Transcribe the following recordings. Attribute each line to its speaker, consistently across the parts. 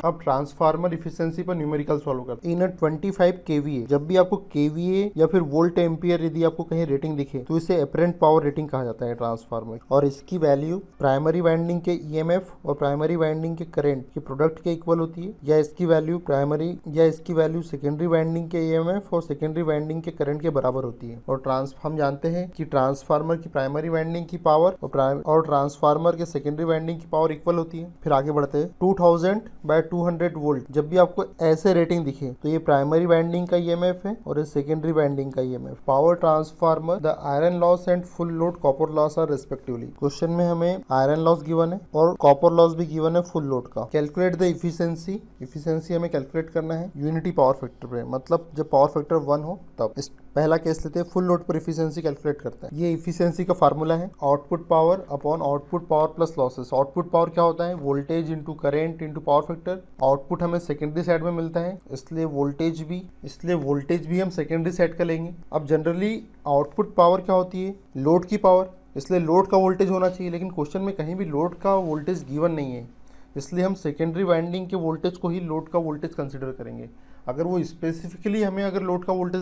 Speaker 1: अब transformer efficiency पर numerical solve करते हैं। इन 25 kVA, जब भी आपको kVA या फिर वोल्ट एम्पियर यदि आपको कहीं रेटिंग दिखे तो इसे एपरेंट पावर रेटिंग कहा जाता है ट्रांसफार्मर, और इसकी वैल्यू प्राइमरी वाइंडिंग के ईएमएफ और प्राइमरी वाइंडिंग के करंट के प्रोडक्ट के इक्वल होती है, या इसकी वैल्यू सेकेंडरी वाइंडिंग के ईएमएफ और सेकेंडरी वाइंडिंग के करंट के बराबर होती है। और हम जानते हैं कि ट्रांसफार्मर की प्राइमरी वाइंडिंग की पावर और ट्रांसफार्मर के सेकेंडरी वाइंडिंग की पावर इक्वल होती है। फिर आगे बढ़ते हैं। 2000/200 वोल्ट, जब भी आपको ऐसे रेटिंग दिखे तो ये प्राइमरी वाइंडिंग का ईएमएफ है और ये सेकेंडरी वाइंडिंग का EMF. Power transformer, the iron loss and full load copper loss are respectively. Question में हमें आयरन लॉस गिवन है और कॉपर लॉस भी गिवन है फुल लोड का। कैलकुलेट द इफिशिएंसी हमें कैलकुलेट करना है यूनिटी पावर फैक्टर पे, मतलब जब पावर फैक्टर 1 हो तब। इस पहला केस लेते हैं, फुल लोड पर इफिशिएंसी कैलकुलेट करते हैं। ये इफिशिएंसी का फार्मूला है output power upon output power plus losses. Output power क्या होता है? Voltage into current into power factor. Output हमें सेकेंडरी साइड में मिलता है, इसलिए वोल्टेज भी हम सेकेंडरी साइड का लेंगे। अब जनरली आउटपुट पावर क्या होती है? लोड की पावर, इसलिए लोड का वोल्टेज होना चाहिए, लेकिन क्वेश्चन में कहीं भी लोड का वोल्टेज गिवन नहीं है, इसलिए हम सेकेंडरी वाइंडिंग के वोल्टेज को ही लोड का वोल्टेज कंसिडर करेंगे। अगर वो स्पेसिफिकली हमें अगर लोड का वोल्टेज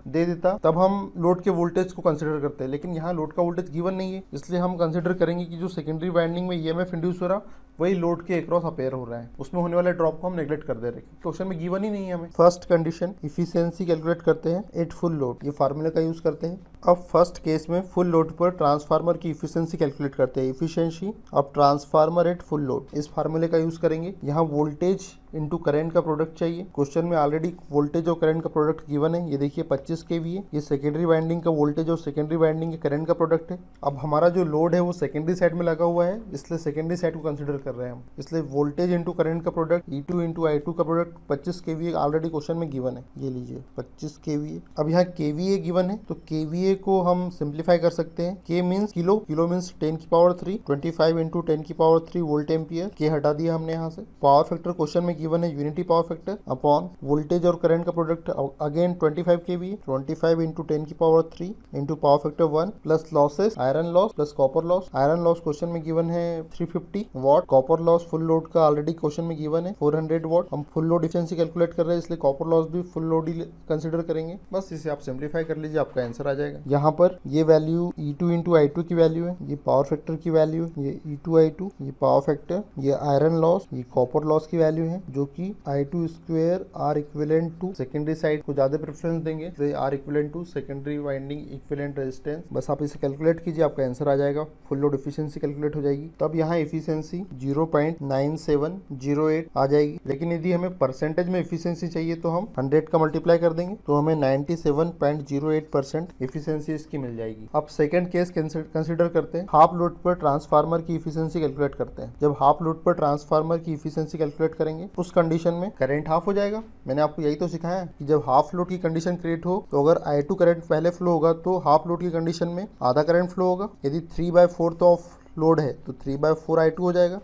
Speaker 1: दे देता तब हम लोड के वोल्टेज को कंसिडर करते हैं, लेकिन यहाँ लोड का वोल्टेज गिवन नहीं है, इसलिए हम कंसिडर करेंगे कि जो सेकेंडरी वाइंडिंग में ईएमएफ इंड्यूस हो रहा वही लोड के अक्रॉस अपेयर हो रहा है, उसमें होने वाले ड्रॉप को हम नेगलेक्ट कर दे रहे हैं। क्वेश्चन में गिवन ही नहीं है हमें। फर्स्ट कंडीशन, इफिशिएंसी कैलकुलेट करते हैं एट फुल लोड, ये फार्मूला का यूज करते हैं। अब फर्स्ट केस में फुल लोड पर ट्रांसफार्मर की इफिशिएंसी कैलकुलेट करते हैं। Efficiency of transformer eight full load, इस फार्मूले का यूज करेंगे। यहाँ वोल्टेज इंटू करंट का प्रोडक्ट चाहिए। क्वेश्चन में ऑलरेडी वोल्टेज और करंट का प्रोडक्ट गिवन है, ये देखिए 25 kVA। ये सेकेंडरी वाइंडिंग का वोल्टेज और सेकेंडरी वाइंडिंग के करंट का प्रोडक्ट है। अब हमारा जो लोड है वो सेकेंडरी साइड में लगा हुआ है, इसलिए सेकेंडरी साइड को कंसिडर कर रहे हैं हम, इसलिए वोल्टेज इंटू करंट का प्रोडक्ट E2 इंटू I2 का प्रोडक्ट 25 kVA ऑलरेडी क्वेश्चन में गिवन है, ये लीजिए 25 kVA। अब यहाँ kVA गिवन है तो kVA को हम सिंप्लीफाई कर सकते हैं। K means kilo, kilo means 10 की पावर 3, 25 इंटू 10 की पावर 3 वोल्ट एम्पियर। K हटा दिया हमने यहाँ से। पावर फैक्टर क्वेश्चन में गिवन है unity power factor upon voltage और करंट का प्रोडक्ट अगेन 25 kVA, 25 इंटू 10 की power 3 into power factor 1 plus losses, iron loss plus copper loss. Iron loss question में गिवन है 350 वाट, कॉपर लॉस फुल लोड का already question में given है 400 वाट। हम full load efficiency calculate कर रहे हैं, इसलिए कॉपर लॉस भी फुल लोड ही कंसीडर करेंगे। बस इसे आप सिंप्लीफाई कर लीजिए, आपका आंसर आ जाएगा। यहाँ पर ये वैल्यू E2 इंटू I2 की वैल्यू है, ये पावर फैक्टर की वैल्यू, ये E2 I2, ये पावर फैक्टर, ये आयरन लॉस, ये कॉपर लॉस की वैल्यू है, जो कि I2 square R equivalent to secondary side को ज्यादा प्रेफरेंस देंगे, R equivalent to secondary winding equivalent resistance. बस आप इसे कैलकुलेट कीजिए, आपका आंसर आ जाएगा। फुल लोड एफिशिएंसी कैलकुलेट हो जाएगी। तब यहाँ एफिशिएंसी 0.9708 आ जाएगी, लेकिन यदि हमें परसेंटेज में एफिशिएंसी चाहिए तो हम 100 का मल्टीप्लाई कर देंगे तो हमें 97.08% एफिशिएंसी इसकी मिल जाएगी। अब सेकंड केस कंसीडर करते हैं। हाफ लोड पर ट्रांसफार्मर की एफिशिएंसी कैलकुलेट करते हैं। जब हाफ लोड पर ट्रांसफार्मर की एफिशिएंसी कैलकुलेट करेंगे उस कंडीशन में करंट हाफ हो जाएगा। मैंने आपको यही तो सिखाया है कि जब हाफ लोड की कंडीशन क्रिएट हो तो अगर I2 करंट पहले फ्लो होगा तो हाफ लोड की कंडीशन में आधा करंट फ्लो होगा। यदि 3/4 ऑफ लोड है तो 3/4 I2 हो जाएगा।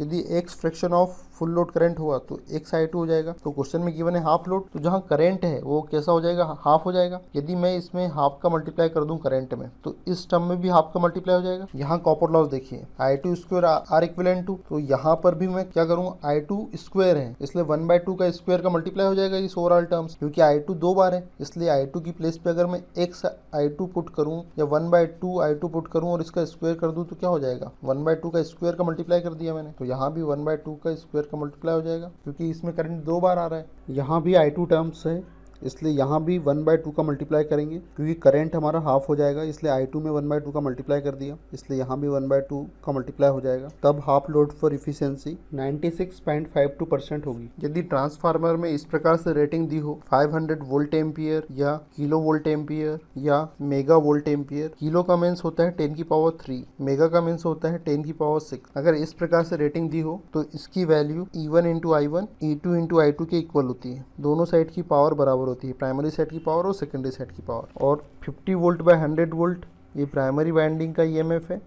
Speaker 1: यदि x fraction of full load current हुआ तो x I2 हो जाएगा। तो क्वेश्चन में गिवन है हाफ लोड, तो जहां करंट है वो कैसा हो जाएगा? हाफ हो जाएगा। यदि मैं इसमें हाफ का मल्टीप्लाई कर दूं करंट में तो इस टर्म में भी हाफ का मल्टीप्लाई हो जाएगा। यहाँ कॉपर लॉस देखिए I2 square R equivalent to, तो यहाँ पर भी मैं क्या करूँ? I2 स्क्वायर है इसलिए 1/2 का स्क्वायर का मल्टीप्लाई हो जाएगा इस ओवरऑल टर्म्स, क्योंकि I2 दो बार है, इसलिए I2 की प्लेस पे अगर मैं x I2 पुट करूँ या 1/2 I2 पुट करूँ और इसका स्क्वायर कर दूं तो क्या हो जाएगा? 1/2 का स्क्वायर का मल्टीप्लाई कर दिया मैंने, तो यहाँ भी 1/2 का स्क्वायर का मल्टीप्लाई हो जाएगा, क्योंकि इसमें करंट दो बार आ रहा है। यहाँ भी I2 टर्म्स है, इसलिए यहाँ भी 1/2 का मल्टीप्लाई करेंगे, क्योंकि करंट हमारा हाफ हो जाएगा, इसलिए I2 में 1/2 का मल्टीप्लाई कर दिया, इसलिए यहाँ भी 1/2 का मल्टीप्लाई हो जाएगा। तब हाफ लोड फॉर इफिशिएंसी 96.52% होगी। यदि ट्रांसफार्मर में इस प्रकार से रेटिंग दी हो 500 वोल्ट एम्पियर या किलो वोल्ट एम्पियर या मेगा वोल्ट एम्पियर, किलो का मीन्स होता है 10 की पावर 3, मेगा का मीन्स होता है 10 की पावर 6। अगर इस प्रकार से रेटिंग दी हो तो इसकी value E1 into I1 E2 into I2 के इक्वल होती है। दोनों साइड की पावर बराबर होती है, प्राइमरी साइड की पावर और सेकेंडरी साइड की पावर। और 50 वोल्ट बाय 100 वोल्ट ये प्राइमरी वाइंडिंग का ईएमएफ है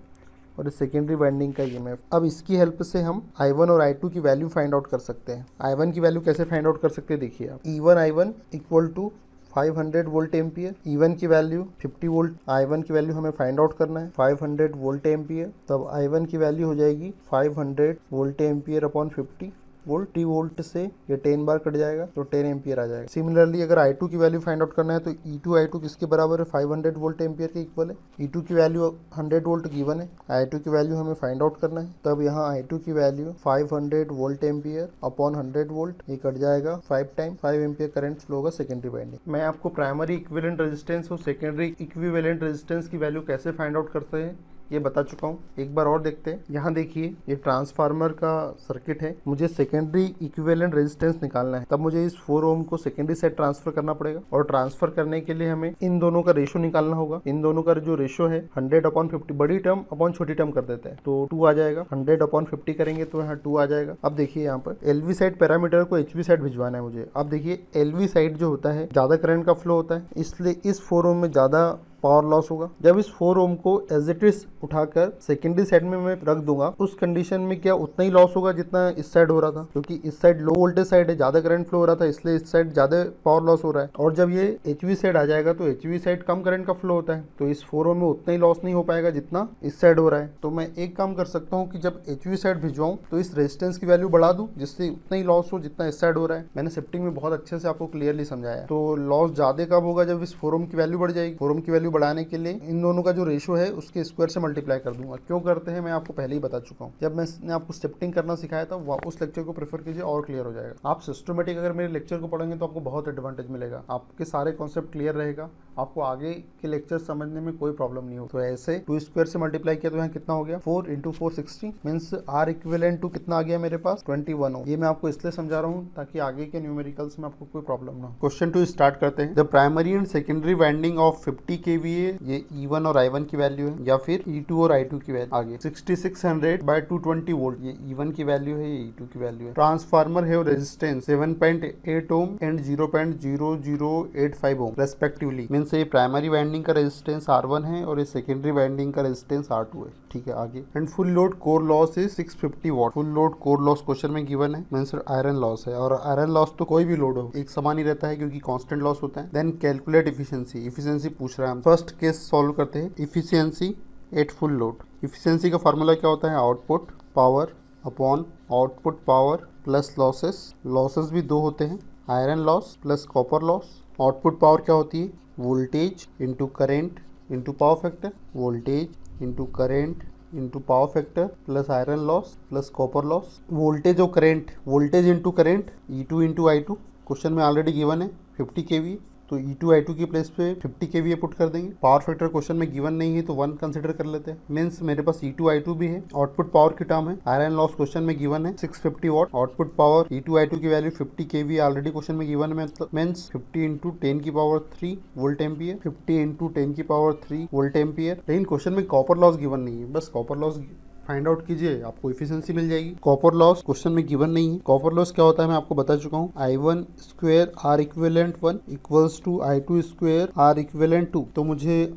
Speaker 1: और सेकेंडरी वाइंडिंग का ईएमएफ। अब इसकी हेल्प से हम I1 और I2 की वैल्यू फाइंड आउट कर सकते हैं। I1 की वैल्यू कैसे फाइंड आउट कर सकते हैं देखिए आप। E1 I1 equal to 500 volt ampere, E1 की वैल्यू 50 वोल्ट, I1 की वैल्यू हमें फाइंड आउट करना है 500 वोल्ट एम्पियर। तब I1 की वैल्यू हो जाएगी 500 volt ampere upon 50, volt, 3 volt से ये 10 बार कट जाएगा तो 10 एम्पियर आ जाएगा। सिमिलरली अगर I2 की वैल्यू फाइंड आउट करना है तो E2 I2 किसके बराबर है, 500 वोल्ट एम्पियर के इक्वल है। E2 की वैल्यू 100 वोल्ट गिवन है, I2 की वैल्यू हमें फाइंड आउट करना है। तब यहाँ I2 की value 500 volt ampere upon 100 volt, ये कट जाएगा 5 टाइम 5 एम्पियर करंट फ्लो होगा सेकेंडरी वाइंडिंग। मैं आपको प्राइमरी इक्विवेलेंट रेजिस्टेंस और सेकेंडरी इक्विवेलेंट रेजिस्टेंस की वैल्यू कैसे फाइंड आउट करते हैं ये बता चुका हूँ। एक बार और देखते हैं। यहाँ देखिए ये ट्रांसफार्मर का सर्किट है, मुझे सेकेंडरी इक्विवेलेंट रेजिस्टेंस निकालना है। तब मुझे इस 4 ओम को सेकेंडरी साइड ट्रांसफर करना पड़ेगा और ट्रांसफर करने के लिए हमें इन दोनों का रेशो निकालना होगा। इन दोनों का जो रेशो है 100/50, बड़ी टर्म अपॉन छोटी टर्म कर देते हैं तो 2 आ जाएगा। 100/50 करेंगे तो यहाँ 2 आ जाएगा। अब देखिए यहाँ पर LV साइड पैरामीटर को HV साइड भिजवाना है मुझे। अब देखिए LV साइड जो होता है ज्यादा करंट का फ्लो होता है, इसलिए इस 4 ओम में ज्यादा पावर लॉस होगा। जब इस 4 ओम को एज इट इज उठाकर सेकेंडरी साइड में मैं रख दूंगा, उस कंडीशन में क्या उतना ही लॉस होगा जितना इस साइड हो रहा था, क्योंकि इस साइड लो वोल्टेज साइड है, ज्यादा करंट फ्लो हो रहा था, इसलिए इस साइड ज्यादा पावर लॉस हो रहा है। और जब ये HV साइड आ जाएगा तो HV साइड कम करंट का फ्लो होता है, तो इस 4 ओम में उतना ही लॉस नहीं हो पाएगा जितना इस साइड हो रहा है। तो मैं एक काम कर सकता हूँ कि जब HV साइड भिजवाऊं तो इस रेजिस्टेंस की वैल्यू बढ़ा दूं, जिससे उतना ही लॉस हो जितना इस साइड हो रहा है। मैंने शिफ्टिंग में बहुत अच्छे से आपको क्लियरली समझाया। तो लॉस ज्यादा कब होगा, जब इस 4 ओम की वैल्यू बढ़ जाएगी। 4 ओम की वैल्यू बढ़ाने के लिए इन दोनों का जो रेशो है उसके स्क्वायर से मल्टीप्लाई कर दूंगा। क्यों करते हैं मैं आपको पहले ही बता चुका हूँ। जब मैंने आपको शिफ्टिंग करना सिखाया था उस लेक्चर को प्रेफर कीजिए और क्लियर हो जाएगा। आप सिस्टमेटिक अगर मेरे लेक्चर को पढ़ेंगे तो आपको बहुत एडवांटेज मिलेगा, आपके सारे कॉन्सेप्ट क्लियर रहेगा, आपको आगे के लेक्चर समझने में कोई प्रॉब्लम नहीं हो। तो ऐसे 2 स्क्वायर से मल्टीप्लाई किया तो यहाँ कितना हो गया, 4 × 4 60 मीन्स R इक्विवेलेंट टू कितना आ गया मेरे पास 21 हो। ये मैं आपको इसलिए समझा रहा हूँ ताकि आगे के न्यूमेरिकल्स में आपको कोई प्रॉब्लम ना हो। क्वेश्चन 2 स्टार्ट करते हैं। The primary and secondary winding of 50 kVA, ये E1 और I1 की वैल्यू है, या फिर E2 और I2 की वैल्यू। आगे 6600/220 वोल्ट, ये E1 की वैल्यू है, ये E2 की वैल्यू है। ट्रांसफार्मर है resistance 7.8 ohm and 0.0085 ohm respectively. Means ये प्राइमरी वाइंडिंग का रेजिस्टेंस R1 है और ये सेकेंडरी वाइंडिंग का रेजिस्टेंस R2 है। ठीक है आगे। And full load core loss is 650 watt. Full load core loss question में गिवन है, मींस आयरन लॉस है, और आयरन लॉस तो कोई भी लोड हो एक समान ही रहता है क्योंकि कांस्टेंट लॉस होता है। देन कैलकुलेट इफिशिएंसी, इफिशिएंसी पूछ रहा है। फर्स्ट केस सॉल्व करते हैं। Efficiency at full load. Efficiency का फार्मूला क्या होता है, output power upon output power plus losses. Losses भी 2 होते हैं, iron loss plus copper loss. Output power क्या होती है, voltage into current into power factor, voltage into current into power factor plus iron loss plus copper loss. Voltage और current, voltage into current E2 into I2 question में already given है 50 kVA, तो E2 I2 की place पे 50 kVA put कर देंगे। Power factor question में given नहीं है तो 1 कंसिडर कर लेते हैं। मींस मेरे पास E2 I2 भी है। आउटपुट पावर की टर्म है, आयरन लॉस क्वेश्चन में गिवन है 650 वाट। आउटपुट पावर E2 I2 की वैल्यू 50 kVA ऑलरेडी क्वेश्चन में गिवन है, means 50 × 10⁻³ volt ampere, 50 × 10⁻³ volt ampere. लेकिन क्वेश्चन में कॉपर लॉस गिवन नहीं है, बस कॉपर लॉस फाइंड आउट कीजिए, आपको इफिशिएंसी मिल जाएगी। कॉपर लॉस क्वेश्चन में गिवन नहीं है। कॉपर लॉस क्या होता है मैं आपको बता चुका हूँ, I1 square R equivalent 1 equals to I2 square R equivalent 2। तो मुझे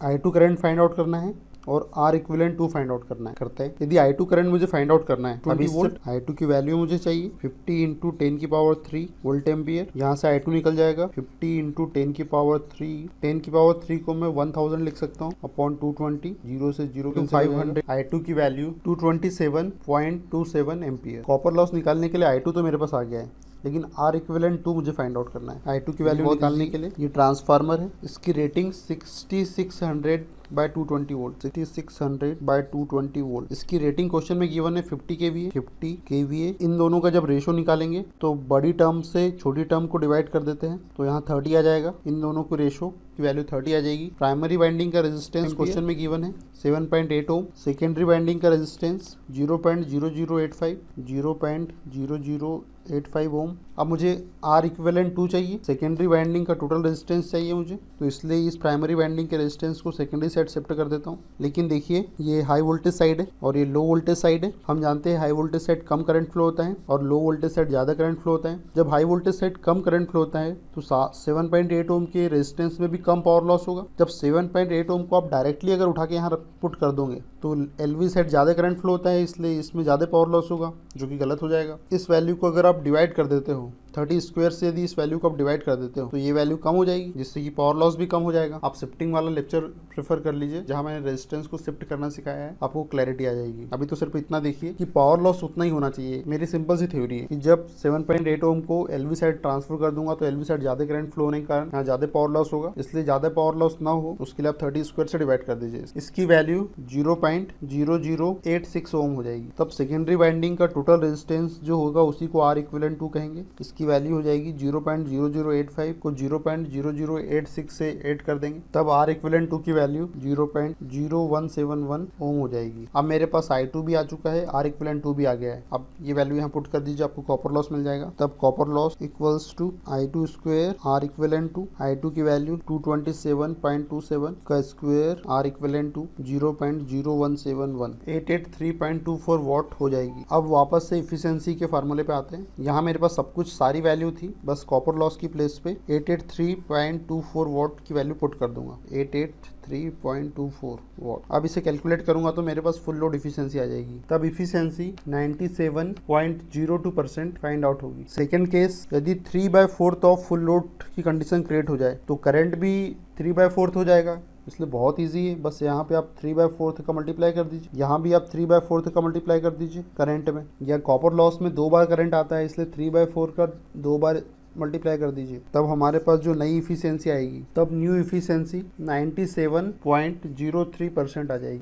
Speaker 1: I2 करंट फाइंड आउट करना है और R इक्विवेलेंट 2 फाइंड आउट करना है। करते हैं। यदि I2 करंट मुझे फाइंड आउट करना है 20 वोल्ट, I2 की वैल्यू मुझे चाहिए 50 × 10⁻³ वोल्ट एम्पियर। यहाँ से I2 निकल जाएगा 50 × 10⁻³ 10⁻³ को मैं 1000 लिख सकता हूँ अपॉन 220, 0 से 0 के 500। I2 की वैल्यू 227.27 एम्पियर। कॉपर लॉस निकालने के लिए I2 तो मेरे पास आ गया है, लेकिन R इक्विवेलेंट 2 मुझे फाइंड आउट करना है। I2 की वैल्यू निकालने के लिए ये ट्रांसफार्मर है, इसकी रेटिंग 6600/220 वोल्ट, 6600/220 वोल्ट। इसकी रेटिंग क्वेश्चन में गिवन है 50 kVA, 50 kVA। इन दोनों का जब रेशो निकालेंगे तो बड़ी टर्म से छोटी टर्म को डिवाइड कर देते हैं तो यहाँ 30 आ जाएगा। इन दोनों को रेशो की वैल्यू 30 आ जाएगी। प्राइमरी वाइंडिंग का रेजिस्टेंस क्वेश्चन में गिवन है 7.8 ओम। सेकेंडरी वाइंडिंग का रेजिस्टेंस 0.0085, 0.0085 ओम। अब मुझे R इक्विवेलेंट 2 चाहिए, सेकेंडरी वाइंडिंग का टोटल रेजिस्टेंस चाहिए मुझे, तो इसलिए इस प्राइमरी वाइंडिंग के रेजिस्टेंस को सेकेंडरी साइड शिफ्ट कर देता हूँ। लेकिन देखिए ये हाई वोल्टेज साइड है और ये लो वोल्टेज साइड है। हम जानते हैं हाई वोल्टेज साइड कम करंट फ्लो होता है और लो वोल्टेज साइड ज्यादा करंट फ्लो होता है। जब हाई वोल्टेज साइड कम करंट फ्लो होता है तो 7.8 ओम के रेजिस्टेंस में भी कम पावर लॉस होगा। जब 7.8 ओम को आप डायरेक्टली अगर उठा के यहाँ पुट कर दोगे तो LV साइड ज्यादा करंट फ्लो होता है, इसलिए इसमें ज्यादा पावर लॉस होगा, जो कि गलत हो जाएगा। इस वैल्यू को अगर आप डिवाइड कर देते हो
Speaker 2: 30 स्क्वायर से यदि इस वैल्यू को आप डिवाइड कर देते हो तो ये वैल्यू कम हो जाएगी, जिससे कि पावर लॉस भी कम हो जाएगा। आप शिफ्टिंग वाला लेक्चर प्रेफर कर लीजिए जहां मैंने रेजिस्टेंस को शिफ्ट करना सिखाया है, आपको क्लैरिटी आ जाएगी। अभी तो सिर्फ इतना देखिए कि पावर लॉस उतना ही होना चाहिए। मेरी सिंपल सी थ्योरी है कि जब 7.8 ओम को एलवी साइड ट्रांसफर कर दूंगा तो एलवी साइड ज्यादा करंट फ्लो होने के कारण यहाँ ज्यादा पावर लॉस होगा, इसलिए ज्यादा पावर लॉस ना हो उसके लिए आप 30 स्क्वायर से डिवाइड कर दीजिए। इसकी वैल्यू 0.0086 ओम हो जाएगी। तब सेकेंडरी वाइंडिंग का टोटल रेजिस्टेंस जो होगा उसी को R इक्विवेलेंट 2 कहेंगे। इसकी वैल्यू हो जाएगी 0.0085 को 0.0086 से ऐड कर देंगे, तब R इक्विवेलेंट 2 की वैल्यू 0.0171 ओम हो जाएगी। अब मेरे पास I2 भी आ चुका है, R इक्विवेलेंट 2 भी आ गया है। अब ये वैल्यू यहाँ पुट कर दीजिए, आपको कॉपर लॉस मिल जाएगा। तब copper loss equals to I2 square R equivalent 2, I2 की वैल्यू 227.27 का स्क्वायर R इक्विवेलेंट 2 0.0171 883.24 वॉट हो जाएगी। अब वापस से इफिशिएंसी के फार्मूले पे आते हैं। यहाँ मेरे पास सब कुछ सारी वैल्यू थी, बस कॉपर लॉस की प्लेस पे 883.24 वॉट की वैल्यू पुट कर दूंगा, 883.24 वॉट। अब इसे कैलकुलेट करूंगा तो मेरे पास फुल लोड इफिशिएंसी आ जाएगी। तब इफिशिएंसी 97.02% फाइंड आउट होगी। सेकेंड केस, यदि 3/4 ऑफ फुल लोड की कंडीशन क्रिएट हो जाए तो करंट भी 3/4 हो जाएगा, इसलिए बहुत इजी है। बस यहाँ पे आप 3/4 का मल्टीप्लाई कर दीजिए, यहाँ भी आप 3/4 का मल्टीप्लाई कर दीजिए करंट में। या कॉपर लॉस में 2 बार करंट आता है, इसलिए 3/4 का 2 बार मल्टीप्लाई कर दीजिए। तब हमारे पास जो नई इफिशियंसी आएगी, तब न्यू इफिशियंसी 97.03% आ जाएगी।